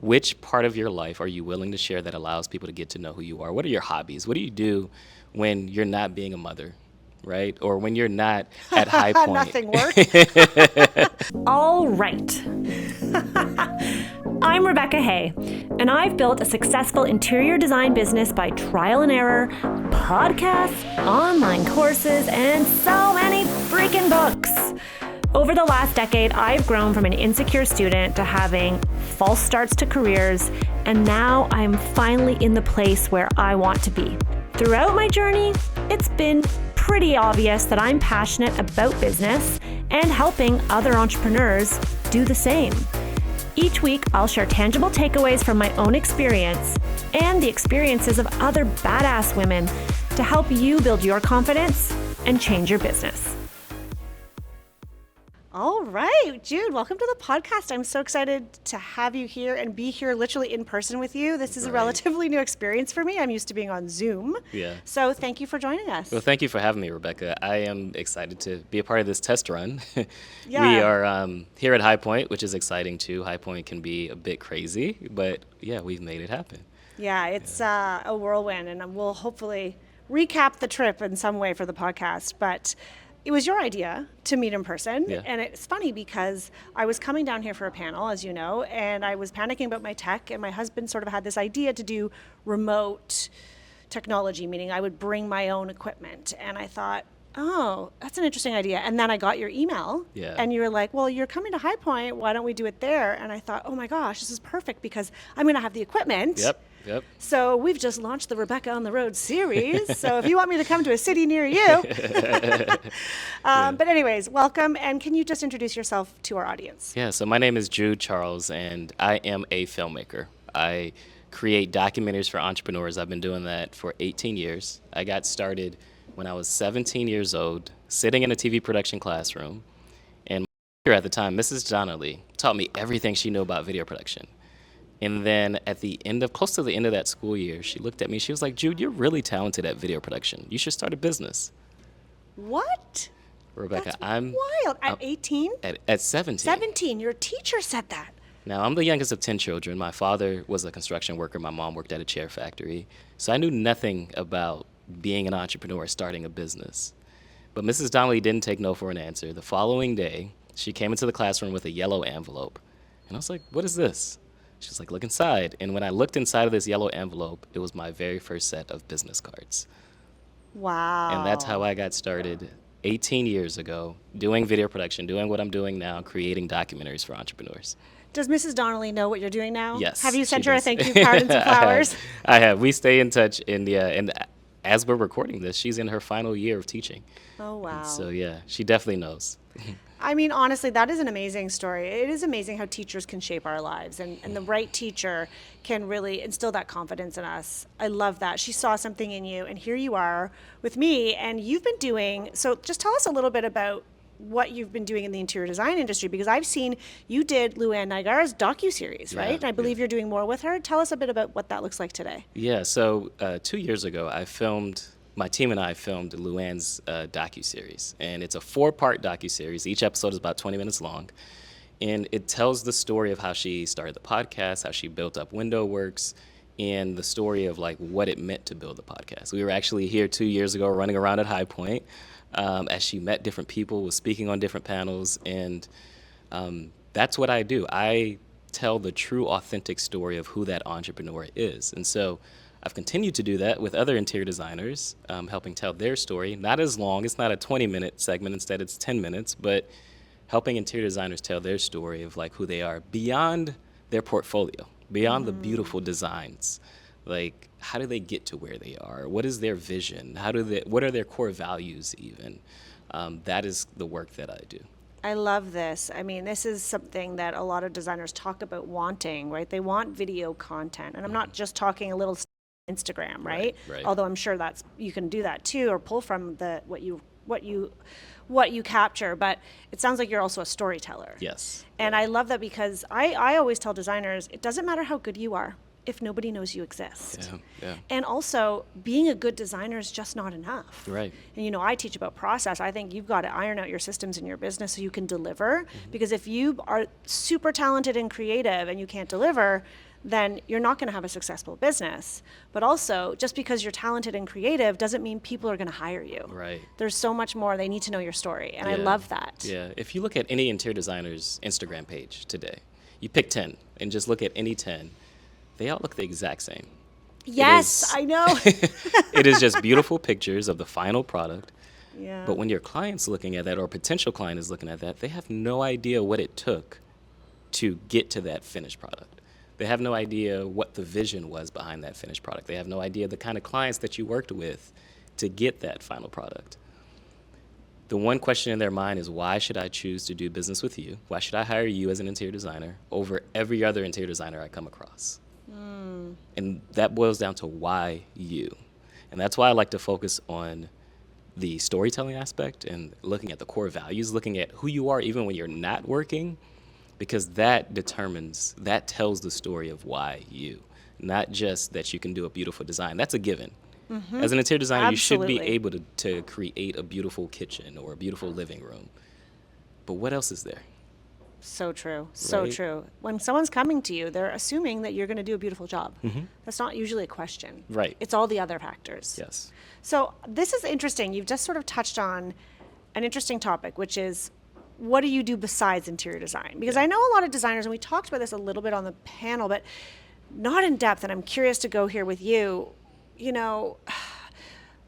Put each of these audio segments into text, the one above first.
which part of your life are you willing to share that allows people to get to know who you are? What are your hobbies? What do you do when you're not being a mother, right? Or when you're not at High Point? Nothing works. All right. I'm Rebecca Hay, and I've built a successful interior design business by trial and error, podcasts, online courses, and so many freaking books. Over the last decade, I've grown from an insecure student to having false starts to careers, and now I'm finally in the place where I want to be. Throughout my journey, it's been pretty obvious that I'm passionate about business and helping other entrepreneurs do the same. Each week, I'll share tangible takeaways from my own experience and the experiences of other badass women to help you build your confidence and change your business. All right, Jude, welcome to the podcast. I'm so excited to have you here and be here literally in person with you. This is a relatively new experience for me. I'm used to being on Zoom. Yeah. So thank you for joining us. Well, thank you for having me, Rebecca. I am excited to be a part of this test run. Yeah. We are here at High Point, which is exciting too. High Point can be a bit crazy, but yeah, we've made it happen. Yeah, it's a whirlwind, and we'll hopefully recap the trip in some way for the podcast. But it was your idea to meet in person. Yeah. And it's funny because I was coming down here for a panel, as you know, and I was panicking about my tech, and my husband sort of had this idea to do remote technology, meaning I would bring my own equipment. And I thought, oh, that's an interesting idea. And then I got your email, Yeah. and you were like, well, you're coming to High Point. Why don't we do it there? And I thought, oh my gosh, this is perfect because I'm going to have the equipment. Yep. So we've just launched the Rebecca on the Road series. So if you want me to come to a city near you. But anyways, welcome. And can you just introduce yourself to our audience? Yeah, so my name is Jude Charles, and I am a filmmaker. I create documentaries for entrepreneurs. I've been doing that for 18 years. I got started when I was 17 years old, sitting in a TV production classroom. And my teacher at the time, Mrs. Donnelly, taught me everything she knew about video production. And then close to the end of that school year, she looked at me, she was like, Jude, you're really talented at video production. You should start a business. What? Rebecca, That's wild. At 18? At 17. 17. Your teacher said that. Now, I'm the youngest of 10 children. My father was a construction worker. My mom worked at a chair factory. So I knew nothing about being an entrepreneur, starting a business. But Mrs. Donnelly didn't take no for an answer. The following day, she came into the classroom with a yellow envelope. And I was like, what is this? She was like, look inside. And when I looked inside of this yellow envelope, it was my very first set of business cards. Wow. And that's how I got started 18 years ago, doing video production, doing what I'm doing now, creating documentaries for entrepreneurs. Does Mrs. Donnelly know what you're doing now? Yes. Have you sent she her a does. thank you card and some flowers? I have. We stay in touch, and as we're recording this, she's in her final year of teaching. Oh, wow. And so, yeah, she definitely knows. I mean, honestly, that is an amazing story. It is amazing how teachers can shape our lives, and the right teacher can really instill that confidence in us. I love that. She saw something in you, and here you are with me, and you've been doing, so just tell us a little bit about what you've been doing in the interior design industry, because I've seen you did Luann Nigar's docuseries, right? And I believe you're doing more with her. Tell us a bit about what that looks like today. Yeah, so 2 years ago, my team and I filmed Luann's docuseries, and it's a 4-part docuseries. Each episode is about 20 minutes long, and it tells the story of how she started the podcast, how she built up Window Works, and the story of like what it meant to build the podcast. We were actually here 2 years ago running around at High Point as she met different people, was speaking on different panels, and that's what I do. I tell the true, authentic story of who that entrepreneur is. And so I've continued to do that with other interior designers, helping tell their story. Not as long, it's not a 20-minute segment, instead it's 10 minutes, but helping interior designers tell their story of like who they are beyond their portfolio, beyond the beautiful designs. Like, how do they get to where they are? What is their vision? What are their core values even? That is the work that I do. I love this. I mean, this is something that a lot of designers talk about wanting, right? They want video content. And I'm not just talking a little Instagram, right? Right. Although I'm sure you can do that too, or pull from what you capture. But it sounds like you're also a storyteller. Yes. And I love that because I always tell designers, it doesn't matter how good you are if nobody knows you exist. Yeah. And also, being a good designer is just not enough. Right. And I teach about process. I think you've got to iron out your systems in your business so you can deliver. Because if you are super talented and creative and you can't deliver, then you're not going to have a successful business. But also, just because you're talented and creative doesn't mean people are going to hire you. Right. There's so much more. They need to know your story. And I Yeah. love that. Yeah. If you look at any interior designer's Instagram page today, you pick 10 and just look at any 10, they all look the exact same. Yes, is- I know. It is just beautiful pictures of the final product. Yeah. But when your client's looking at that, or a potential client is looking at that, they have no idea what it took to get to that finished product. They have no idea what the vision was behind that finished product. They have no idea the kind of clients that you worked with to get that final product. The one question in their mind is, why should I choose to do business with you? Why should I hire you as an interior designer over every other interior designer I come across? And that boils down to why you. And that's why I like to focus on the storytelling aspect and looking at the core values, looking at who you are even when you're not working, because that tells the story of why you, not just that you can do a beautiful design. That's a given. As an interior designer, you should be Absolutely. able to create a beautiful kitchen or a beautiful living room. But what else is there? So true. So Right? true. When someone's coming to you, they're assuming that you're going to do a beautiful job. That's not usually a question. Right. It's all the other factors. Yes. So this is interesting. You've just sort of touched on an interesting topic, which is what do you do besides interior design? Because I know a lot of designers, and we talked about this a little bit on the panel, but not in depth. And I'm curious to go here with you. You know,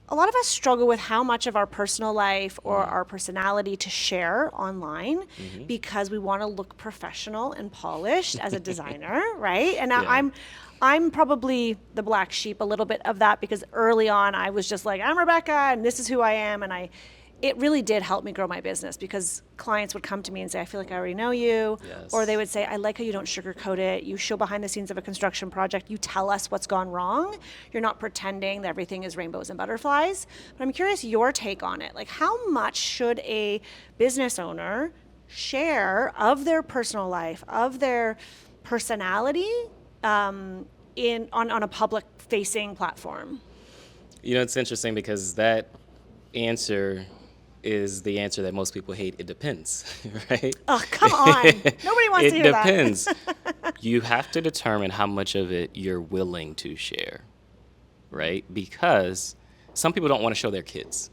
a lot of us struggle with how much of our personal life or our personality to share online because we want to look professional and polished as a designer, right? And now Yeah. I'm probably the black sheep a little bit of that, because early on I was just like, I'm Rebecca and this is who I am, and it really did help me grow my business, because clients would come to me and say, I feel like I already know you. Yes. Or they would say, I like how you don't sugarcoat it. You show behind the scenes of a construction project. You tell us what's gone wrong. You're not pretending that everything is rainbows and butterflies. But I'm curious your take on it. Like, how much should a business owner share of their personal life, of their personality on a public facing platform? You know, it's interesting because that answer is the answer that most people hate. It depends, right? Oh, come on. Nobody wants to hear It that. depends. You have to determine how much of it you're willing to share, right? Because some people don't want to show their kids,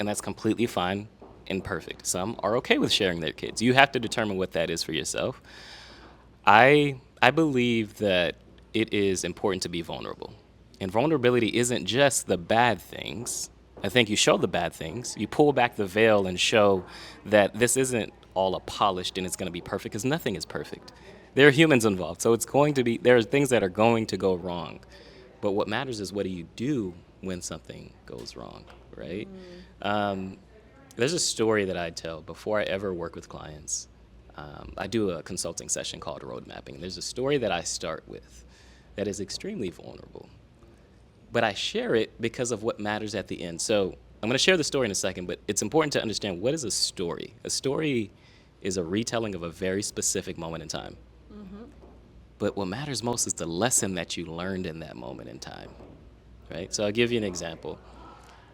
and that's completely fine and perfect. Some are okay with sharing their kids. You have to determine what that is for yourself. I believe that it is important to be vulnerable. And vulnerability isn't just the bad things. I think you show the bad things. You pull back the veil and show that this isn't all polished and it's going to be perfect, because nothing is perfect. There are humans involved, so there are things that are going to go wrong. But what matters is, what do you do when something goes wrong, right? There's a story that I tell before I ever work with clients. I do a consulting session called road mapping. There's a story that I start with that is extremely vulnerable, but I share it because of what matters at the end. So I'm going to share the story in a second, but it's important to understand, what is a story? A story is a retelling of a very specific moment in time. But what matters most is the lesson that you learned in that moment in time, right? So I'll give you an example.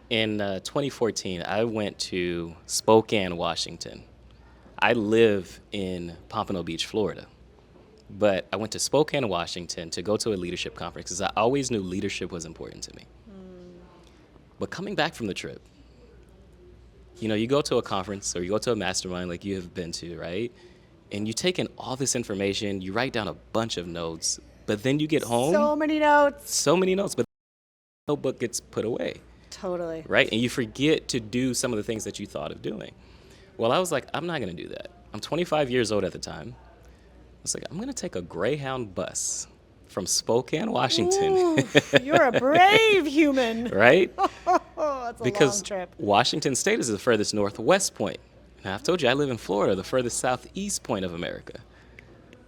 In 2014, I went to Spokane, Washington. I live in Pompano Beach, Florida. But I went to Spokane, Washington to go to a leadership conference because I always knew leadership was important to me. But coming back from the trip, you know, you go to a conference or you go to a mastermind like you have been to, right? And you take in all this information, you write down a bunch of notes, but then you get home, So many notes. but the notebook gets put away, Totally. right? And you forget to do some of the things that you thought of doing. Well, I was like, I'm not going to do that. I'm 25 years old at the time. I was like, I'm going to take a Greyhound bus from Spokane, Washington, Ooh, you're a brave human. right? Oh, that's a Because long trip. Washington State is the furthest northwest point. And I've told you, I live in Florida, the furthest southeast point of America.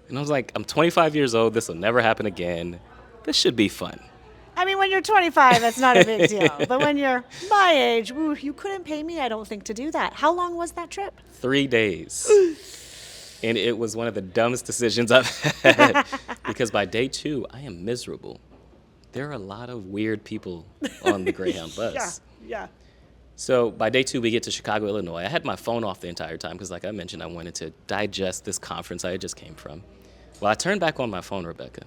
And I was like, I'm 25 years old. This will never happen again. This should be fun. I mean, when you're 25, that's not a big deal. But when you're my age, ooh, you couldn't pay me, I don't think, to do that. How long was that trip? 3 days. And it was one of the dumbest decisions I've had, because by day 2, I am miserable. There are a lot of weird people on the Greyhound bus. Yeah. So by day 2, we get to Chicago, Illinois. I had my phone off the entire time because, like I mentioned, I wanted to digest this conference I had just came from. Well, I turned back on my phone, Rebecca,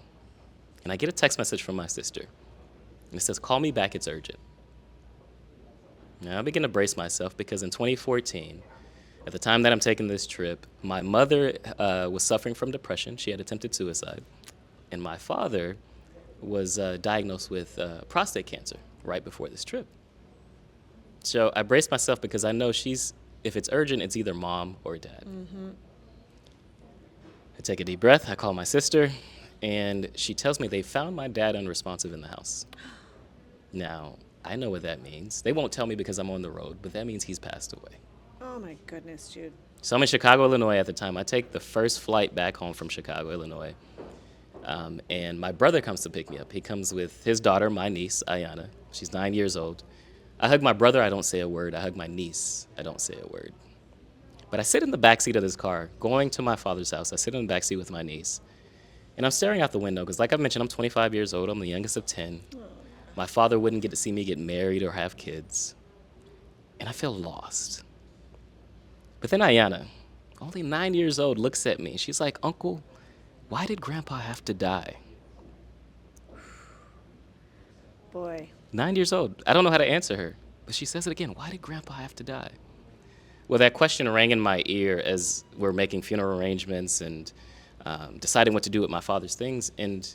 And I get a text message from my sister. And it says, "Call me back, it's urgent." Now I begin to brace myself because in 2014, at the time that I'm taking this trip, my mother was suffering from depression. She had attempted suicide. And my father was diagnosed with prostate cancer right before this trip. So I braced myself because I know if it's urgent, it's either mom or dad. I take a deep breath, I call my sister, and she tells me they found my dad unresponsive in the house. Now, I know what that means. They won't tell me because I'm on the road, but that means he's passed away. Oh my goodness, Jude. So I'm in Chicago, Illinois at the time. I take the first flight back home from Chicago, Illinois. And my brother comes to pick me up. He comes with his daughter, my niece, Ayana. She's 9 years old. I hug my brother, I don't say a word. I hug my niece, I don't say a word. But I sit in the backseat of this car, going to my father's house. I sit in the backseat with my niece. And I'm staring out the window because, like I mentioned, I'm 25 years old. I'm the youngest of 10. My father wouldn't get to see me get married or have kids. And I feel lost. But then Ayana, only 9 years old, looks at me. She's like, "Uncle, why did Grandpa have to die?" Boy. 9 years old. I don't know how to answer her. But she says it again. Why did Grandpa have to die? Well, that question rang in my ear as we're making funeral arrangements and deciding what to do with my father's things. And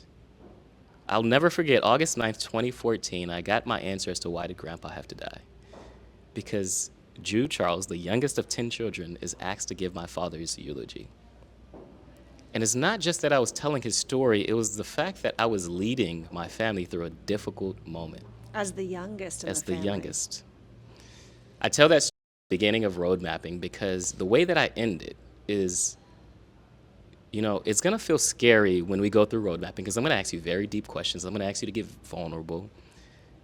I'll never forget, August 9th, 2014, I got my answer as to why did Grandpa have to die. Because Jude Charles, the youngest of 10 children, is asked to give my father's eulogy. And it's not just that I was telling his story, it was the fact that I was leading my family through a difficult moment. As the youngest in As the the family. youngest. I tell that story at the beginning of road mapping because the way that I end it is, it's going to feel scary when we go through road mapping because I'm going to ask you very deep questions. I'm going to ask you to get vulnerable.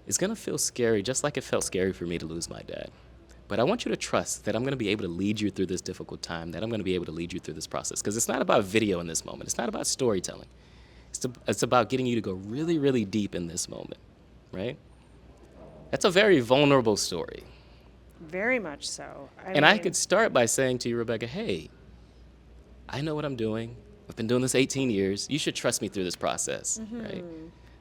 It's going to feel scary just like it felt scary for me to lose my dad. But I want you to trust that I'm going to be able to lead you through this difficult time, that I'm going to be able to lead you through this process. Because it's not about video in this moment. It's not about storytelling. It's about getting you to go really, really deep in this moment, right? That's a very vulnerable story. Very much so. I could start by saying to you, Rebecca, hey, I know what I'm doing. I've been doing this 18 years. You should trust me through this process, right?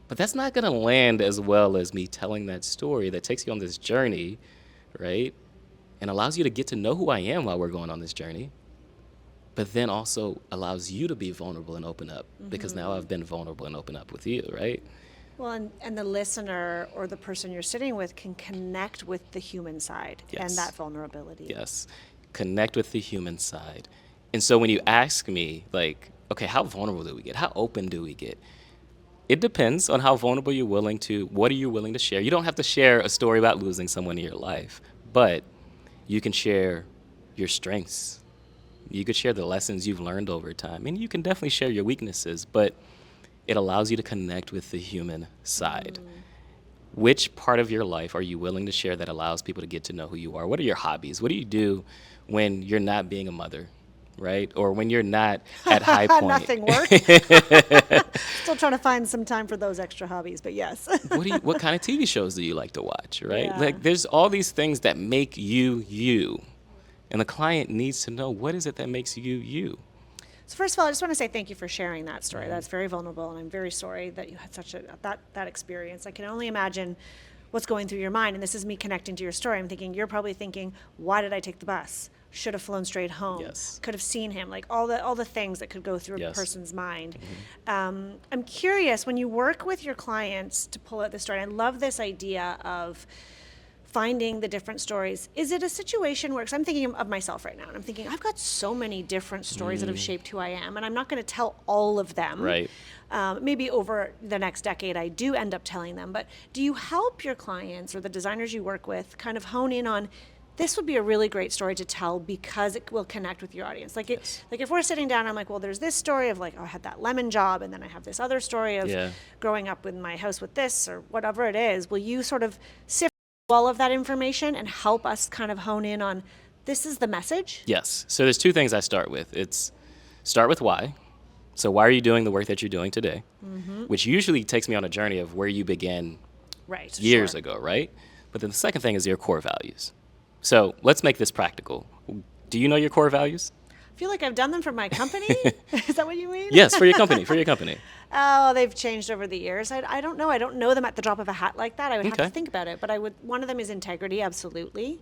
But that's not going to land as well as me telling that story that takes you on this journey, right? And allows you to get to know who I am while we're going on this journey, but then also allows you to be vulnerable and open up because now I've been vulnerable and open up with you, right? Well, and the listener or the person you're sitting with can connect with the human side and Yes. that vulnerability. Yes, connect with the human side. And so when you ask me, like, okay, how vulnerable do we get? How open do we get? It depends on how vulnerable you're willing to, what are you willing to share? You don't have to share a story about losing someone in your life, but you can share your strengths. You could share the lessons you've learned over time, and you can definitely share your weaknesses, but it allows you to connect with the human side. Which part of your life are you willing to share that allows people to get to know who you are? What are your hobbies? What do you do when you're not being a mother, right? Or when you're not at high point? Nothing work. Still trying to find some time for those extra hobbies, but yes. What kind of TV shows do you like to watch, right? Yeah. Like, there's all these things that make you you. And the client needs to know, what is it that makes you you? So first of all, I just want to say thank you for sharing that story. That's very vulnerable, and I'm very sorry that you had such that experience. I can only imagine what's going through your mind, and this is me connecting to your story. I'm thinking, you're probably thinking, why did I take the bus? Should have flown straight home. Yes. Could have seen him. Like all the things that could go through a Yes. person's mind. I'm curious, when you work with your clients to pull out the story, I love this idea of finding the different stories. Is it a situation where, because I'm thinking of myself right now, and I'm thinking, I've got so many different stories that have shaped who I am, and I'm not going to tell all of them. Right. Maybe over the next decade, I do end up telling them. But do you help your clients or the designers you work with kind of hone in on, this would be a really great story to tell because it will connect with your audience? Like, like if we're sitting down, I'm like, well, there's this story of like, oh, I had that lemon job, and then I have this other story of growing up in my house with this or whatever it is. Will you sort of sift all of that information and help us kind of hone in on, this is the message? Yes. So there's two things I start with. It's start with why. So why are you doing the work that you're doing today? Which usually takes me on a journey of where you began Right. years sure. ago, right? But then the second thing is your core values. So let's make this practical. Do you know your core values? feel like I've done them for my company. Is that what you mean? Yes, for your company, for your company. Oh, they've changed over the years. I don't know. I don't know them at the drop of a hat like that. I would have to Okay. think about it. But I would. One of them is integrity, absolutely.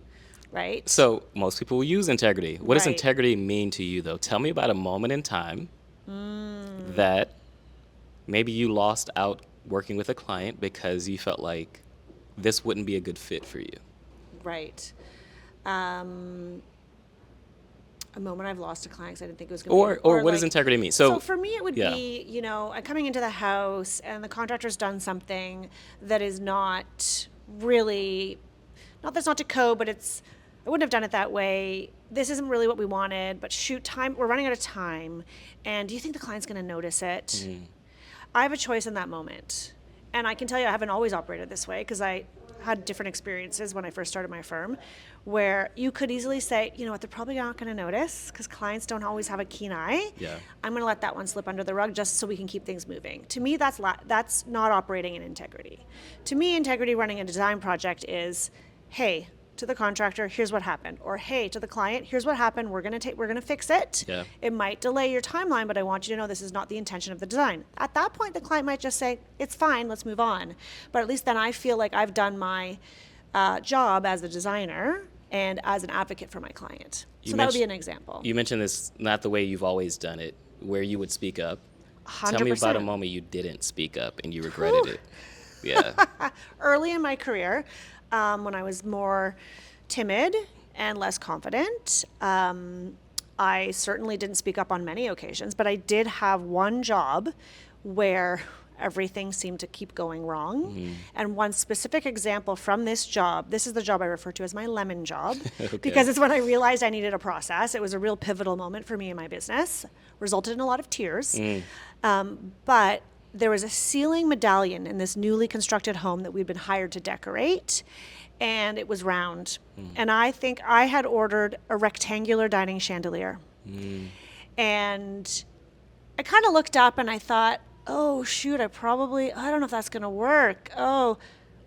Right? So most people will use integrity. What does Right. integrity mean to you, though? Tell me about a moment in time that maybe you lost out working with a client because you felt like this wouldn't be a good fit for you. Right. A moment I've lost a client because I didn't think it was going to Or be. what does integrity mean? So, For me, it would yeah. be, I'm coming into the house and the contractor's done something that is not really, not that's not to code, but I wouldn't have done it that way. This isn't really what we wanted, but shoot, we're running out of time. And do you think the client's going to notice it? I have a choice in that moment. And I can tell you I haven't always operated this way because I had different experiences when I first started my firm where you could easily say, you know what, they're probably not going to notice because clients don't always have a keen eye. Yeah. I'm going to let that one slip under the rug just so we can keep things moving. To me, that's not operating in integrity. To me, integrity running a design project is, hey, to the contractor, here's what happened. Or hey, to the client, here's what happened. We're gonna fix it. Yeah. It might delay your timeline, but I want you to know this is not the intention of the design. At that point, the client might just say, it's fine, let's move on. But at least then I feel like I've done my job as a designer and as an advocate for my client. You So that would be mentioned- an example. You mentioned this not the way you've always done it, where you would speak up. Tell me about a 100%. moment you didn't speak up and you regretted it. Yeah. Early in my career, when I was more timid and less confident, I certainly didn't speak up on many occasions, but I did have one job where everything seemed to keep going wrong. And one specific example from this job, this is the job I refer to as my lemon job, because it's when I realized I needed a process. It was a real pivotal moment for me in my business, resulted in a lot of tears. But there was a ceiling medallion in this newly constructed home that we'd been hired to decorate, and it was round. And I think I had ordered a rectangular dining chandelier. And I kind of looked up and I thought, oh, shoot, I don't know if that's going to work. Oh,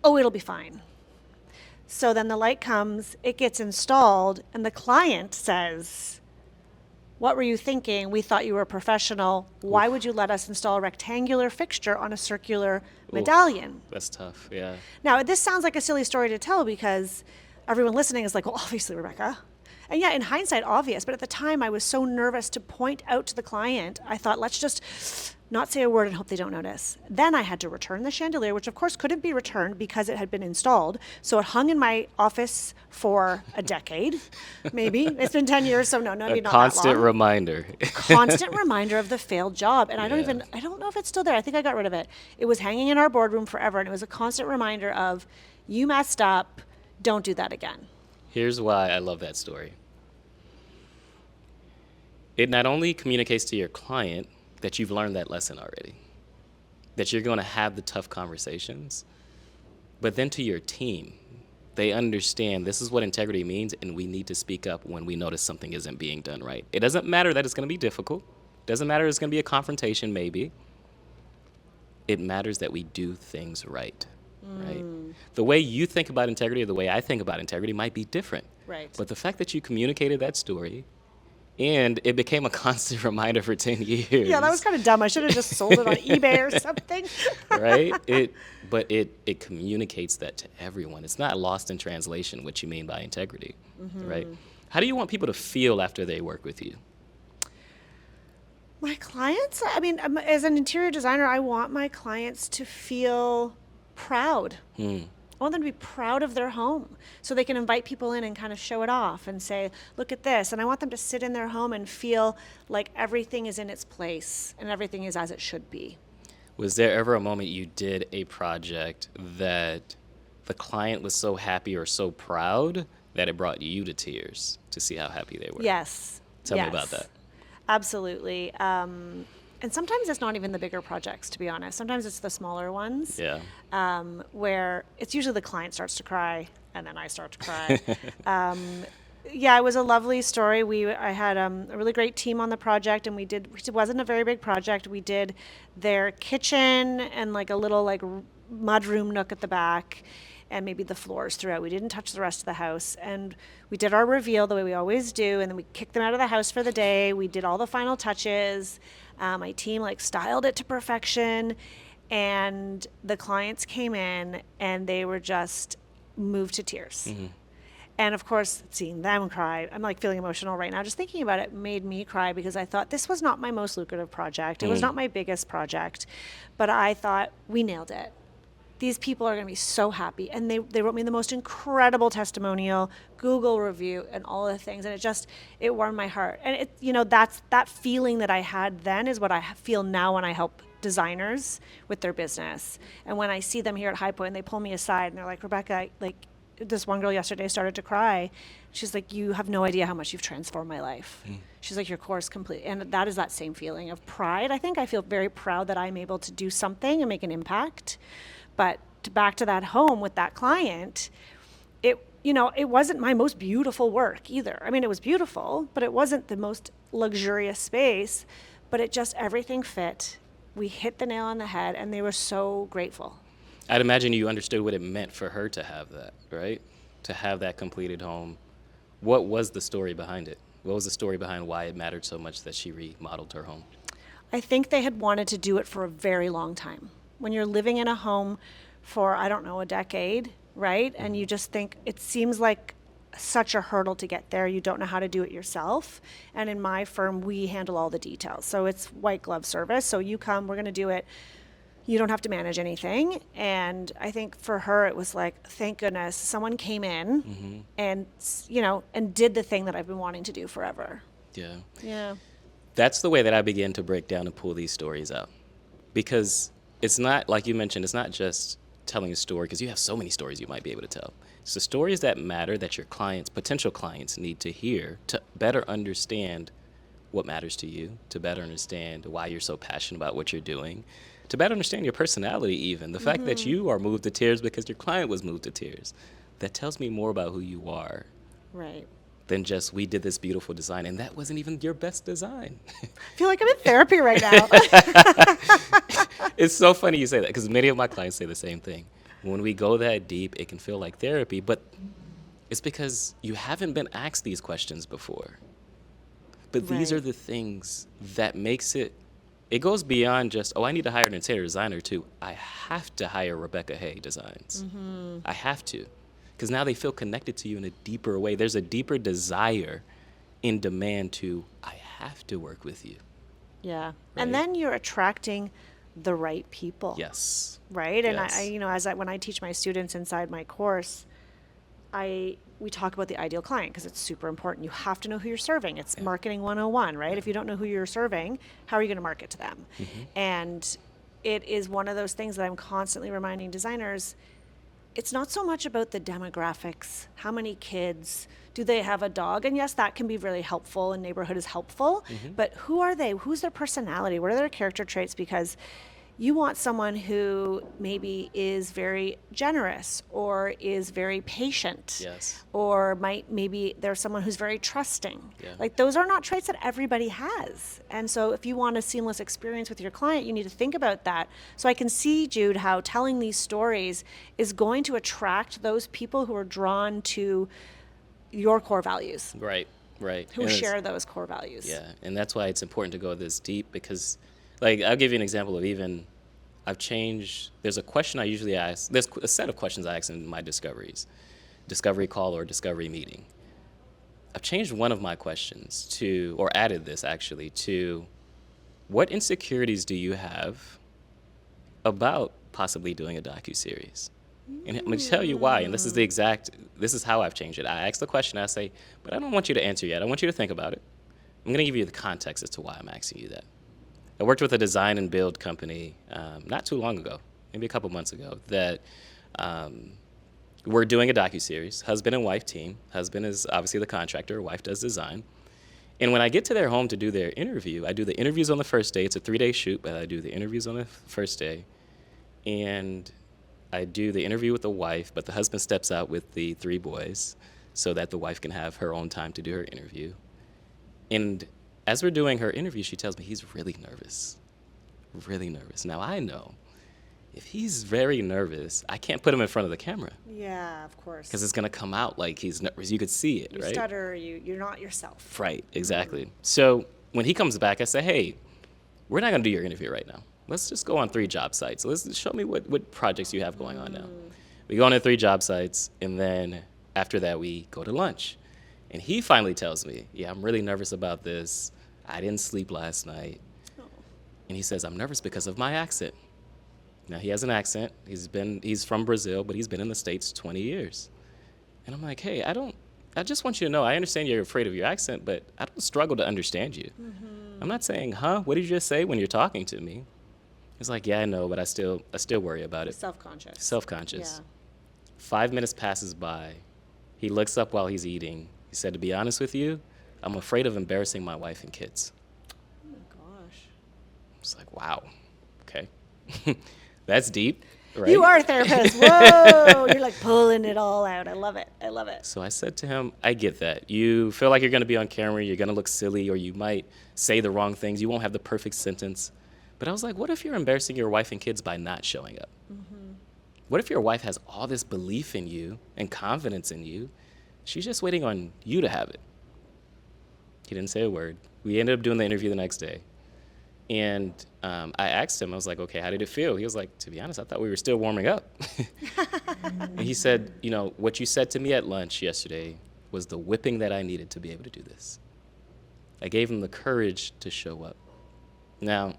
it'll be fine. So then the light comes, it gets installed, and the client says, what were you thinking? We thought you were a professional. Why would you let us install a rectangular fixture on a circular medallion? That's tough. Yeah. Now, this sounds like a silly story to tell because everyone listening is like, well, obviously, Rebecca. And yeah, in hindsight, obvious. But at the time, I was so nervous to point out to the client, I thought, let's just not say a word and hope they don't notice. Then I had to return the chandelier, which of course couldn't be returned because it had been installed. So it hung in my office for a decade, maybe. It's been 10 years, so no, maybe not Constant that long. reminder. Constant reminder of the failed job. And I Yeah. don't know if it's still there. I think I got rid of it. It was hanging in our boardroom forever, and it was a constant reminder of, you messed up, don't do that again. Here's why I love that story. It not only communicates to your client that you've learned that lesson already, that you're going to have the tough conversations, but then to your team, they understand this is what integrity means and we need to speak up when we notice something isn't being done right. It doesn't matter that it's going to be difficult. Doesn't matter it's going to be a confrontation maybe. It matters that we do things right. Right? The way you think about integrity or the way I think about integrity might be different. Right. But the fact that you communicated that story and it became a constant reminder for 10 years. Yeah, that was kind of dumb. I should have just sold it on eBay or something. Right? It communicates that to everyone. It's not lost in translation what you mean by integrity. Right? How do you want people to feel after they work with you? My clients, as an interior designer, I want my clients to feel proud. I want them to be proud of their home so they can invite people in and kind of show it off and say, look at this. And I want them to sit in their home and feel like everything is in its place and everything is as it should be. Was there ever a moment you did a project that the client was so happy or so proud that it brought you to tears to see how happy they were? Yes. Tell me about that. Absolutely. And sometimes it's not even the bigger projects, to be honest. Sometimes it's the smaller ones. Yeah. Where it's usually the client starts to cry and then I start to cry. Yeah, it was a lovely story. I had a really great team on the project, and it wasn't a very big project. We did their kitchen and like a little like mud room nook at the back. and maybe the floors throughout. We didn't touch the rest of the house. And we did our reveal the way we always do, and then we kicked them out of the house for the day. We did all the final touches. My team like styled it to perfection, and the clients came in and they were just moved to tears. And of course, seeing them cry, I'm like feeling emotional right now. Just thinking about it made me cry, because I thought this was not my most lucrative project. It was not my biggest project, but I thought we nailed it. These people are going to be so happy. And they wrote me the most incredible testimonial, Google review, and all the things. And it warmed my heart. And that's that feeling that I had then is what I feel now when I help designers with their business. And when I see them here at High Point and they pull me aside and they're like, Rebecca, like, this one girl yesterday started to cry. She's like, you have no idea how much you've transformed my life. She's like, your course complete. And that is that same feeling of pride. I think I feel very proud that I'm able to do something and make an impact. But back to that home with that client, it wasn't my most beautiful work either. I mean, it was beautiful, but it wasn't the most luxurious space, but everything fit. We hit the nail on the head, and they were so grateful. I'd imagine you understood what it meant for her to have that, right? To have that completed home. What was the story behind it? What was the story behind why it mattered so much that she remodeled her home? I think they had wanted to do it for a very long time. When you're living in a home for, I don't know, a decade, right? And you just think it seems like such a hurdle to get there. You don't know how to do it yourself. And in my firm, we handle all the details. So it's white glove service. So you come, we're going to do it. You don't have to manage anything. And I think for her, it was like, thank goodness someone came in and did the thing that I've been wanting to do forever. Yeah. Yeah. That's the way that I begin to break down and pull these stories out. Because it's not, like you mentioned, it's not just telling a story, because you have so many stories you might be able to tell. It's the stories that matter that your clients, potential clients, need to hear to better understand what matters to you, to better understand why you're so passionate about what you're doing, to better understand your personality even. The fact that you are moved to tears because your client was moved to tears, that tells me more about who you are. Right. Than just, we did this beautiful design, and that wasn't even your best design. I feel like I'm in therapy right now. It's so funny you say that, because many of my clients say the same thing. When we go that deep, it can feel like therapy, but it's because you haven't been asked these questions before. But these Right. are the things that makes it goes beyond just, I need to hire an interior designer, to I have to hire Rebecca Hay Designs. I have to. Because now they feel connected to you in a deeper way. There's a deeper desire in demand to, I have to work with you. Yeah. Right. And then you're attracting the right people. Yes. Right. And Yes. when I teach my students inside my course, we talk about the ideal client, because it's super important. You have to know who you're serving. It's marketing 101, right? If you don't know who you're serving, how are you going to market to them? And it is one of those things that I'm constantly reminding designers. It's not so much about the demographics. How many kids? Do they have a dog? And yes, that can be really helpful, and neighborhood is helpful. But who are they? Who's their personality? What are their character traits? Because you want someone who maybe is very generous, or is very patient. Yes. Or maybe there's someone who's very trusting. Yeah. Like, those are not traits that everybody has. And so if you want a seamless experience with your client, you need to think about that. So I can see, Jude, how telling these stories is going to attract those people who are drawn to your core values, Right. who And share those core values. Yeah, and that's why it's important to go this deep, because, like, I'll give you an example of I've changed, there's a question I usually ask, there's a set of questions I ask in my discovery call or discovery meeting. I've changed one of my questions or added this actually, to what insecurities do you have about possibly doing a docuseries? And I'm going to tell you why, and this is how I've changed it. I ask the question, I say, but I don't want you to answer yet. I want you to think about it. I'm going to give you the context as to why I'm asking you that. I worked with a design and build company not too long ago, maybe a couple months ago, that we're doing a docuseries, husband and wife team. Husband is obviously the contractor, wife does design. And when I get to their home to do their interview, I do the interviews on the first day. It's a 3-day shoot, but I do the interviews on the first day. And I do the interview with the wife, but the husband steps out with the 3 boys so that the wife can have her own time to do her interview. And as we're doing her interview, she tells me he's really nervous. Now, I know if he's very nervous, I can't put him in front of the camera Yeah, of course. because it's going to come out like he's nervous. You could see it, You right? stutter, you're not yourself. Right, exactly. So when he comes back, I say, hey, we're not going to do your interview right now. Let's just go on 3 job sites. Let's show me what projects you have going on now. We go on to 3 job sites, and then after that, we go to lunch. And he finally tells me, yeah, I'm really nervous about this. I didn't sleep last night. And he says, I'm nervous because of my accent. Now, he has an accent. He's from Brazil, but he's been in the States 20 years. And I'm like, hey, I just want you to know, I understand you're afraid of your accent, but I don't struggle to understand you. I'm not saying, what did you just say when you're talking to me? He's like, yeah, I know, but I still worry about it. Self-conscious. Self-conscious. Yeah. 5 minutes passes by. He looks up while he's eating. He said, to be honest with you, I'm afraid of embarrassing my wife and kids. Oh my gosh. It's like, wow, okay. That's deep, right? You are a therapist. Whoa. You're like pulling it all out. I love it. I love it. So I said to him, I get that. You feel like you're going to be on camera, you're going to look silly, or you might say the wrong things. You won't have the perfect sentence. But I was like, what if you're embarrassing your wife and kids by not showing up? What if your wife has all this belief in you and confidence in you? She's just waiting on you to have it. He didn't say a word. We ended up doing the interview the next day. And I asked him, I was like, okay, how did it feel? He was like, to be honest, I thought we were still warming up. And he said, what you said to me at lunch yesterday was the whipping that I needed to be able to do this. I gave him the courage to show up. Now,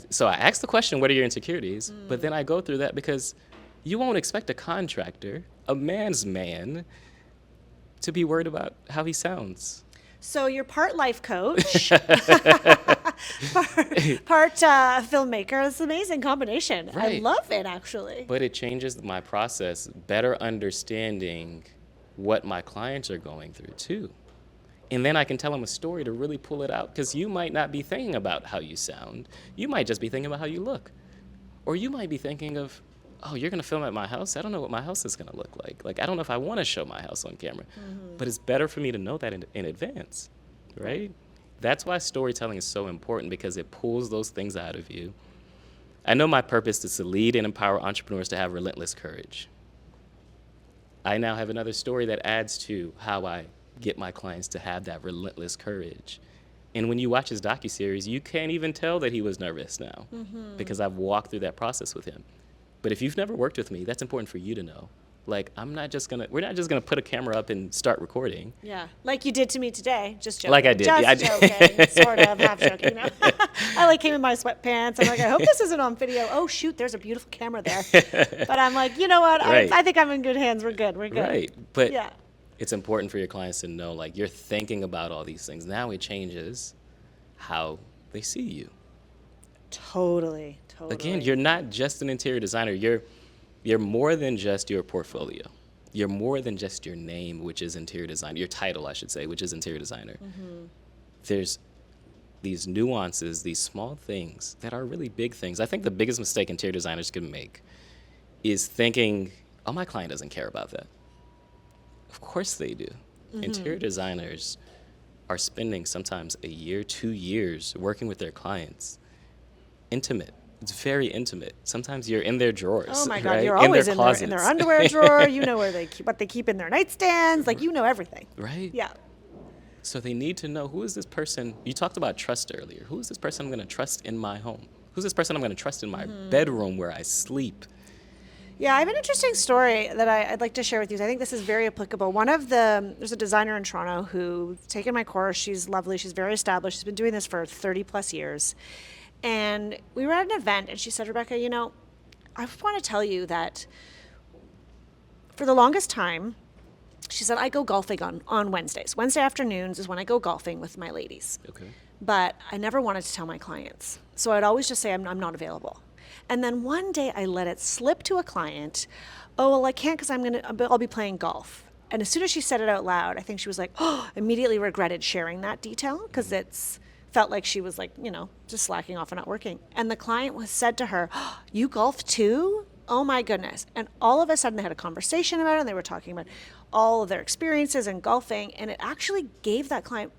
so I asked the question, what are your insecurities? But then I go through that because you won't expect a contractor, a man's man, to be worried about how he sounds. So you're part life coach, part filmmaker. It's an amazing combination. I Right. love it, actually. But it changes my process, better understanding what my clients are going through too. And then I can tell them a story to really pull it out, because you might not be thinking about how you sound. You might just be thinking about how you look. Or you might be thinking of, oh, you're going to film at my house? I don't know what my house is going to look like. Like, I don't know if I want to show my house on camera. But it's better for me to know that in advance, right? That's why storytelling is so important, because it pulls those things out of you. I know my purpose is to lead and empower entrepreneurs to have relentless courage. I now have another story that adds to how I get my clients to have that relentless courage. And when you watch his docuseries, you can't even tell that he was nervous now, because I've walked through that process with him. But if you've never worked with me, that's important for you to know. Like, we're not just gonna put a camera up and start recording. Yeah, like you did to me today. Just joking. Like I did. Just Yeah, I did. joking, sort of, half joking. No. I came in my sweatpants. I'm like, I hope this isn't on video. Oh shoot, there's a beautiful camera there. But I'm like, you know what? Right. I think I'm in good hands. We're good. We're good. Right, but Yeah. it's important for your clients to know, like, you're thinking about all these things. Now it changes how they see you. Totally. Again, you're not just an interior designer. You're more than just your portfolio. You're more than just your name, which is interior designer. Your title, I should say, which is interior designer. There's these nuances, these small things that are really big things. I think the biggest mistake interior designers can make is thinking, oh, my client doesn't care about that. Of course they do. Interior designers are spending sometimes a year, 2 years working with their clients. Intimate. It's very intimate. Sometimes you're in their drawers. Oh my God, right? you're always their in closets. their underwear drawer. You know where what they keep in their nightstands. Like, you know everything. Right? Yeah. So they need to know, who is this person? You talked about trust earlier. Who is this person I'm going to trust in my home? Who's this person I'm going to trust in my bedroom where I sleep? Yeah, I have an interesting story that I'd like to share with you. I think this is very applicable. There's a designer in Toronto who's taken my course. She's lovely. She's very established. She's been doing this for 30 plus years. And we were at an event, and she said, Rebecca, I want to tell you that for the longest time, she said, I go golfing on Wednesdays. Wednesday afternoons is when I go golfing with my ladies. Okay. But I never wanted to tell my clients. So I'd always just say, I'm not available. And then one day I let it slip to a client, oh, well, I can't because I'll be playing golf. And as soon as she said it out loud, I think she was like, oh, immediately regretted sharing that detail, because it's felt like she was like, just slacking off and not working. And the client said to her, oh, you golf too? Oh my goodness. And all of a sudden they had a conversation about it, and they were talking about all of their experiences in golfing. And it actually gave that client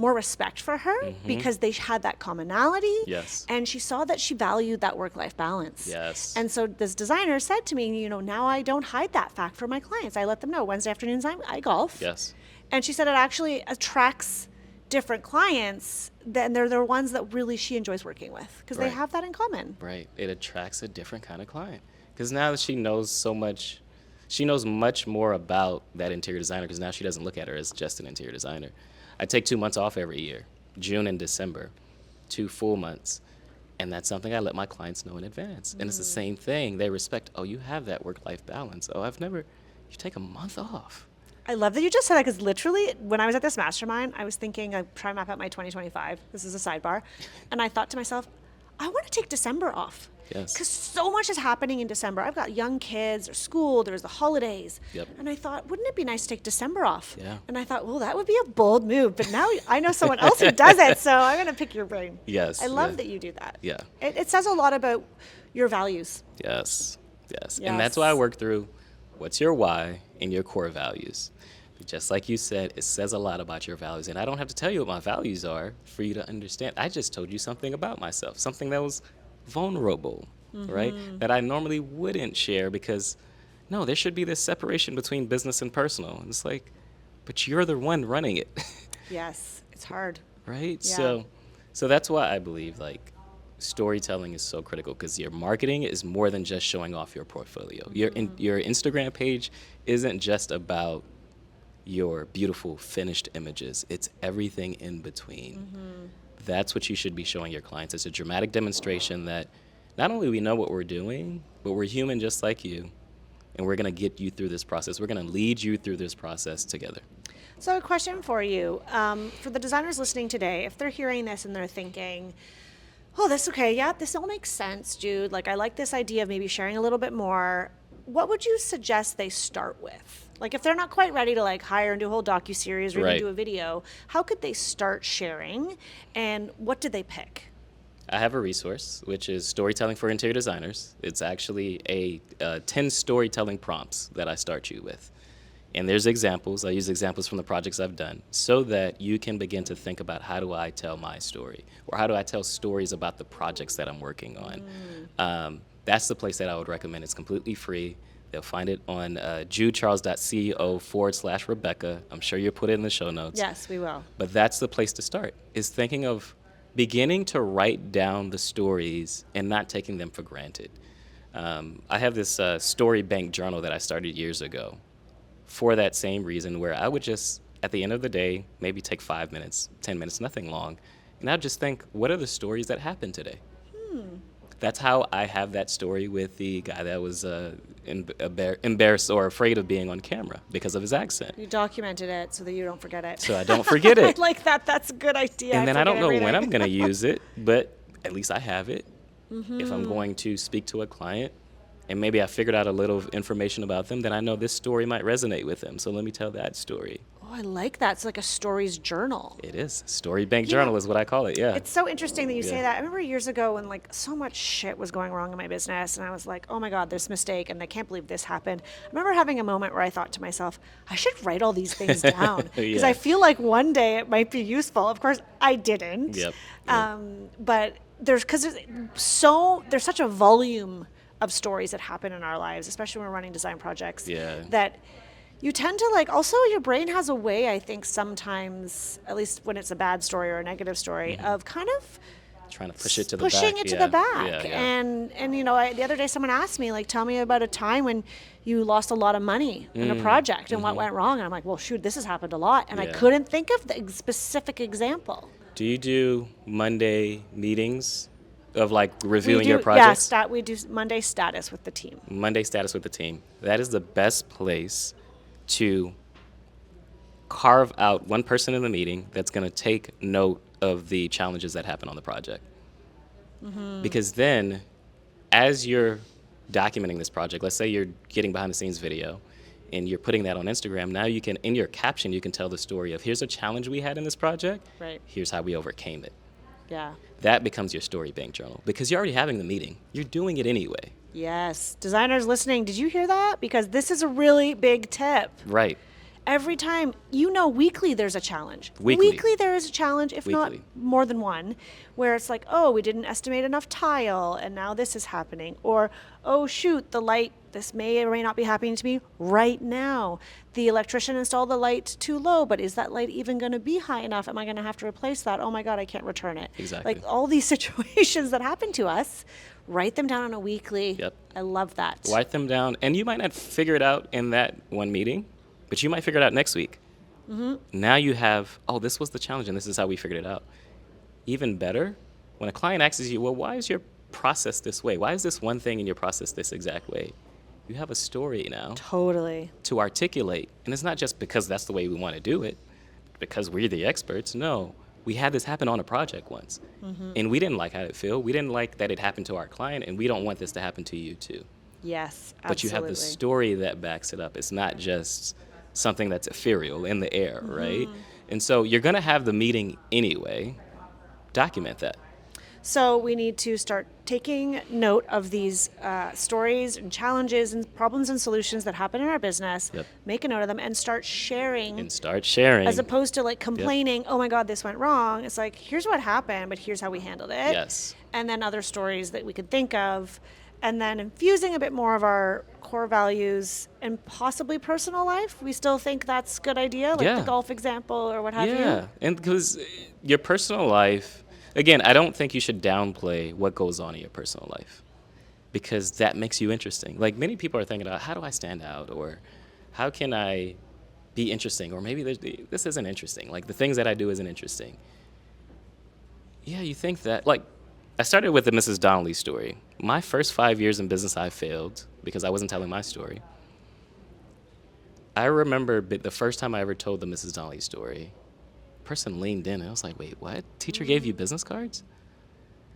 more respect for her because they had that commonality. Yes. And she saw that she valued that work-life balance. Yes. And so this designer said to me, now I don't hide that fact from my clients. I let them know Wednesday afternoons I golf. Yes. And she said it actually attracts different clients, then they're the ones that really she enjoys working with because they Right. have that in common. Right. It attracts a different kind of client because now that she knows so much, she knows much more about that interior designer because now she doesn't look at her as just an interior designer. I take 2 months off every year, June and December, 2 full months. And that's something I let my clients know in advance. And it's the same thing. They respect, oh, you have that work-life balance. Oh, you take a month off. I love that you just said that because literally when I was at this mastermind, I was thinking, I try to map out my 2025. This is a sidebar. And I thought to myself, I want to take December off. Yes. Because so much is happening in December. I've got young kids, there's school, there's the holidays. Yep. And I thought, wouldn't it be nice to take December off? Yeah. And I thought, well, that would be a bold move. But now I know someone else who does it, so I'm going to pick your brain. Yes. I love yeah. that you do that. Yeah. It says a lot about your values. Yes. Yes. Yes. And that's why I work through what's your why and your core values. Just like you said, it says a lot about your values. And I don't have to tell you what my values are for you to understand. I just told you something about myself, something that was vulnerable, right? That I normally wouldn't share because, no, there should be this separation between business and personal. And it's like, but you're the one running it, Yes, it's hard. right? Yeah. So that's why I believe like storytelling is so critical because your marketing is more than just showing off your portfolio. Your Instagram page isn't just about your beautiful finished images. It's everything in between. That's what you should be showing your clients. It's a dramatic demonstration that not only we know what we're doing, but we're human just like you. And we're going to get you through this process. We're going to lead you through this process together. So a question for you, for the designers listening today, if they're hearing this and they're thinking, oh, that's okay, yeah, this all makes sense, Jude. Like, I like this idea of maybe sharing a little bit more. What would you suggest they start with? Like, if they're not quite ready to like hire and do a whole docuseries or even Right. do a video, how could they start sharing? And what did they pick? I have a resource, which is Storytelling for Interior Designers. It's actually a 10 storytelling prompts that I start you with. And there's examples. I use examples from the projects I've done so that you can begin to think about how do I tell my story or how do I tell stories about the projects that I'm working on. That's the place that I would recommend. It's completely free. They'll find it on judecharles.co/Rebecca. I'm sure you'll put it in the show notes. Yes, we will. But that's the place to start, is thinking of beginning to write down the stories and not taking them for granted. I have this story bank journal that I started years ago for that same reason, where I would just, at the end of the day, maybe take 5 minutes, 10 minutes, nothing long, and I'd just think, what are the stories that happened today? That's how I have that story with the guy that was embarrassed or afraid of being on camera because of his accent. You documented it so that you don't forget it. So I don't forget I it. like that. That's a good idea. And then I forget don't know when everything. I'm going to use it, but at least I have it. If I'm going to speak to a client and maybe I figured out a little information about them, then I know this story might resonate with them. So let me tell that story. Oh, I like that. It's like a stories journal. It is. Story bank journal is what I call it, yeah. It's so interesting that you say Yeah. that. I remember years ago when like so much shit was going wrong in my business and I was like, oh my God, this mistake and I can't believe this happened. I remember having a moment where I thought to myself, I should write all these things down because Yeah. I feel like one day it might be useful. Of course, I didn't. Yep. But because there's such a volume of stories that happen in our lives, especially when we're running design projects, Yeah. that you tend to like, also your brain has a way, I think sometimes, at least when it's a bad story or a negative story, of kind of Trying to push it to the pushing back. it to the back. Yeah, yeah. And the other day someone asked me, like, tell me about a time when you lost a lot of money in a project and what went wrong. And I'm like, well, shoot, this has happened a lot. And I Yeah. couldn't think of the specific example. Do you do Monday meetings of like reviewing your projects? We do Monday status with the team. Monday status with the team. That is the best place to carve out one person in the meeting that's going to take note of the challenges that happen on the project. Because then, as you're documenting this project, let's say you're getting behind the scenes video and you're putting that on Instagram, now you can, in your caption, you can tell the story of here's a challenge we had in this project, Right. here's how we overcame it. Yeah. That becomes your story bank journal because you're already having the meeting. You're doing it anyway. Yes. Designers listening, did you hear that? Because this is a really big tip. Right. every time, weekly there's a challenge. Weekly. There is a challenge, if not Weekly. more than one, where it's like, oh, we didn't estimate enough tile, and now this is happening. Or, oh, shoot, the light, this may or may not be happening to me right now. The electrician installed the light too low, but is that light even going to be high enough? Am I going to have to replace that? Oh my God, I can't return it. Exactly. Like all these situations that happen to us, write them down on a weekly. Yep. I love that. Write them down, and you might not figure it out in that one meeting, but you might figure it out next week. Now you have, oh, this was the challenge, and this is how we figured it out. Even better, when a client asks you, well, why is your process this way? Why is this one thing in your process this exact way? You have a story now Totally. to articulate. And it's not just because that's the way we want to do it, because we're the experts. No, we had this happen on a project once. And we didn't like how it felt. We didn't like that it happened to our client, and we don't want this to happen to you too. Yes, absolutely. But you have the story that backs it up. It's not just something that's ethereal in the air, right? And so you're going to have the meeting anyway. Document that. So we need to start taking note of these stories and challenges and problems and solutions that happen in our business. Yep. Make a note of them and start sharing. And start sharing. As opposed to like complaining, oh my God, this went wrong. It's like, here's what happened, but here's how we handled it. Yes. And then other stories that we could think of. And then infusing a bit more of our core values and possibly personal life. We still think that's a good idea, like the golf example or what have you. Yeah, and because your personal life, again, I don't think you should downplay what goes on in your personal life, because that makes you interesting. Like many people are thinking about, how do I stand out, or how can I be interesting, or maybe this isn't interesting. Like the things that I do isn't interesting. Yeah, you think that. Like I started with the Mrs. Donnelly story. My first 5 years in business, I failed because I wasn't telling my story. I remember the first time I ever told the Mrs. Donnelly story, person leaned in and I was like, wait, what? Teacher gave you business cards?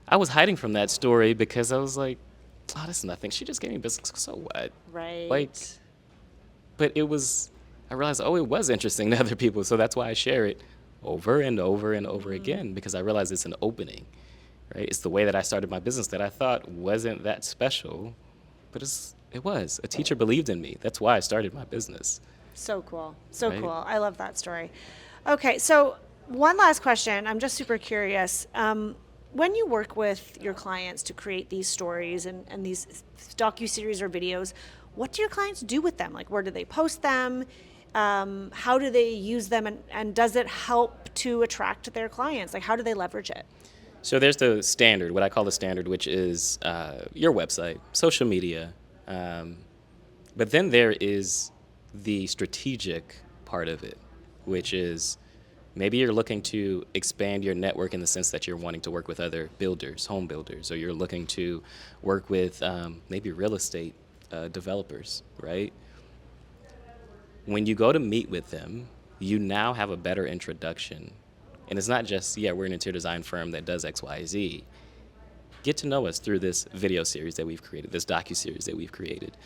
I was hiding from that story because I was like, oh, that's nothing. She just gave me business cards. So what? Right. Like, but I realized, oh, it was interesting to other people. So that's why I share it over and over and over again, because I realized it's an opening, right? It's the way that I started my business that I thought wasn't that special, but it was. A teacher believed in me. That's why I started my business. So cool. So Right? cool. I love that story. Okay, so one last question. I'm just super curious. When you work with your clients to create these stories and these docuseries or videos, what do your clients do with them? Like, where do they post them? How do they use them? And does it help to attract their clients? Like, how do they leverage it? So there's the standard, what I call the standard, which is your website, social media. But then there is the strategic part of it, which is maybe you're looking to expand your network in the sense that you're wanting to work with other builders, home builders, or you're looking to work with maybe real estate developers, right? When you go to meet with them, you now have a better introduction. And it's not just, we're an interior design firm that does X, Y, Z. Get to know us through this video series that we've created, this docuseries that we've created.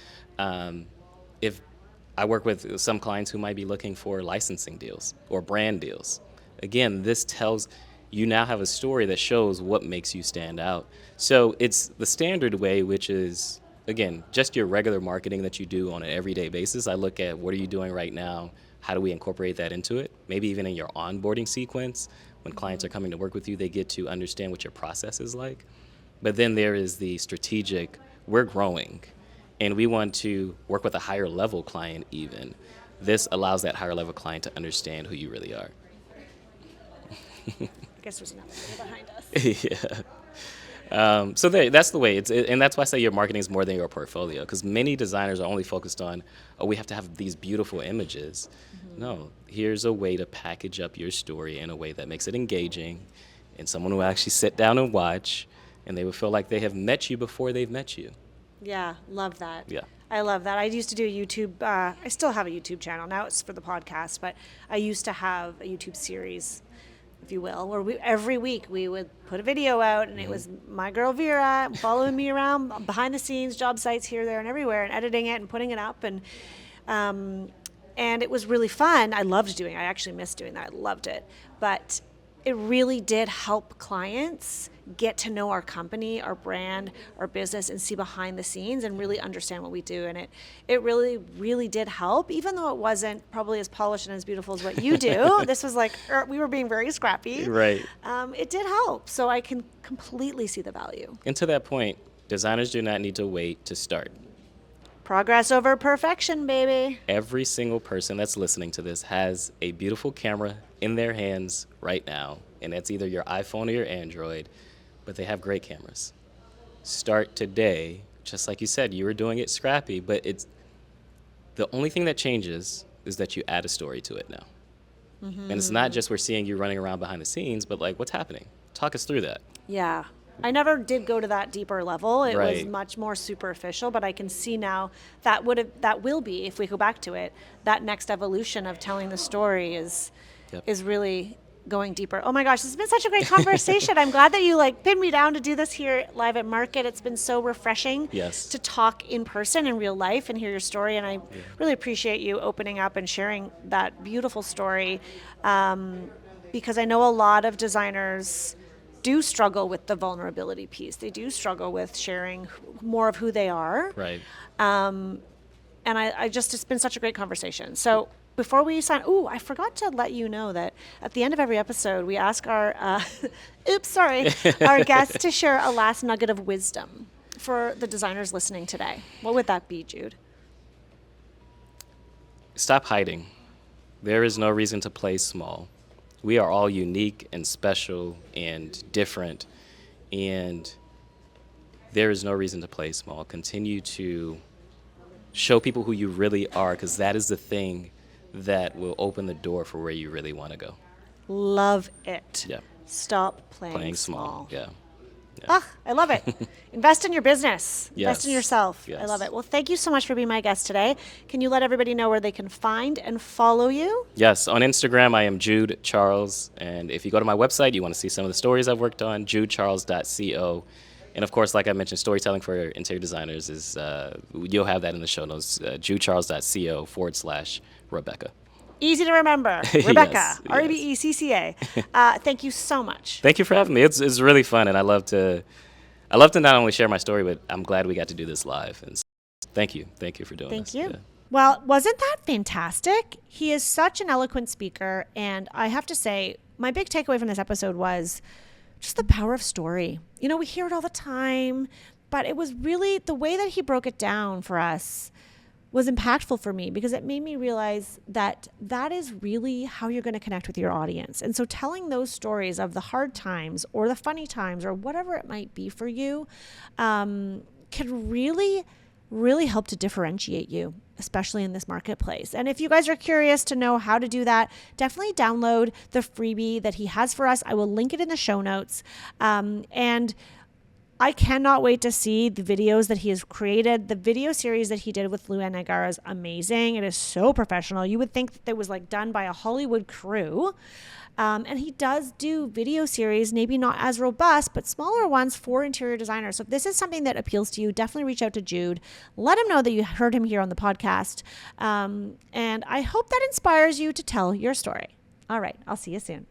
If I work with some clients who might be looking for licensing deals or brand deals. Again, this tells you now have a story that shows what makes you stand out. So it's the standard way, which is, again, just your regular marketing that you do on an everyday basis. I look at what are you doing right now? How do we incorporate that into it? Maybe even in your onboarding sequence, when clients are coming to work with you, they get to understand what your process is like. But then there is the strategic, we're growing, and we want to work with a higher level client even. This allows that higher level client to understand who you really are. I guess there's another one behind us. Yeah. So that's the way. And that's why I say your marketing is more than your portfolio, because many designers are only focused on, we have to have these beautiful images. Mm-hmm. No, here's a way to package up your story in a way that makes it engaging, and someone will actually sit down and watch, and they will feel like they have met you before they've met you. Yeah, love that. Yeah. I love that. I used to do a YouTube, I still have a YouTube channel. Now it's for the podcast, but I used to have a YouTube series, if you will, where every week we would put a video out, and it was my girl Vera following me around behind the scenes, job sites here, there, and everywhere, and editing it and putting it up. And it was really fun. I loved doing it. I actually missed doing that. I loved it. But it really did help clients get to know our company, our brand, our business, and see behind the scenes and really understand what we do. And it really, really did help, even though it wasn't probably as polished and as beautiful as what you do. This was like, we were being very scrappy. Right. It did help. So I can completely see the value. And to that point, designers do not need to wait to start. Progress over perfection, baby. Every single person that's listening to this has a beautiful camera in their hands right now, and it's either your iPhone or your Android, but they have great cameras. Start today. Just like you said, you were doing it scrappy, but it's the only thing that changes is that you add a story to it now. And it's not just we're seeing you running around behind the scenes, but like, what's happening? Talk us through that. Yeah. I never did go to that deeper level. It was Right. much more superficial, but I can see now that will be, if we go back to it, that next evolution of telling the story is really going deeper. Oh my gosh, this has been such a great conversation. I'm glad that you like pinned me down to do this here live at Market. It's been so refreshing Yes. to talk in person in real life and hear your story. And I really appreciate you opening up and sharing that beautiful story, because I know a lot of designers do struggle with the vulnerability piece. They do struggle with sharing more of who they are. Right. And I just, it's been such a great conversation. So before we sign, I forgot to let you know that at the end of every episode, we ask our, our guests to share a last nugget of wisdom for the designers listening today. What would that be, Jude? Stop hiding. There is no reason to play small. We are all unique and special and different, and there is no reason to play small. Continue to show people who you really are, because that is the thing that will open the door for where you really want to go. Love it. Yeah. Stop playing, Playing small. Yeah. I love it. Invest in your business. Invest in Yes. yourself. I Yes. love it. Well, thank you so much for being my guest today. Can you let everybody know where they can find and follow you? Yes, on Instagram, I am Jude Charles. And if you go to my website, you want to see some of the stories I've worked on, judecharles.co. And of course, like I mentioned, storytelling for interior designers is, you'll have that in the show notes, judecharles.co/Rebecca. Easy to remember. Rebecca, Yes, Rebecca. Thank you so much. Thank you for having me. It's really fun, and I love to not only share my story, but I'm glad we got to do this live. And thank you for doing this. Thank you. Yeah. Well, wasn't that fantastic? He is such an eloquent speaker, and I have to say, my big takeaway from this episode was just the power of story. You know, we hear it all the time, but it was really the way that he broke it down for us was impactful for me, because it made me realize that that is really how you're going to connect with your audience. And so telling those stories of the hard times or the funny times or whatever it might be for you can really, really help to differentiate you, especially in this marketplace. And if you guys are curious to know how to do that, definitely download the freebie that he has for us. I will link it in the show notes. And I cannot wait to see the videos that he has created. The video series that he did with Luann Nigara is amazing. It is so professional. You would think that it was like done by a Hollywood crew. And he does do video series, maybe not as robust, but smaller ones for interior designers. So if this is something that appeals to you, definitely reach out to Jude. Let him know that you heard him here on the podcast. And I hope that inspires you to tell your story. All right, I'll see you soon.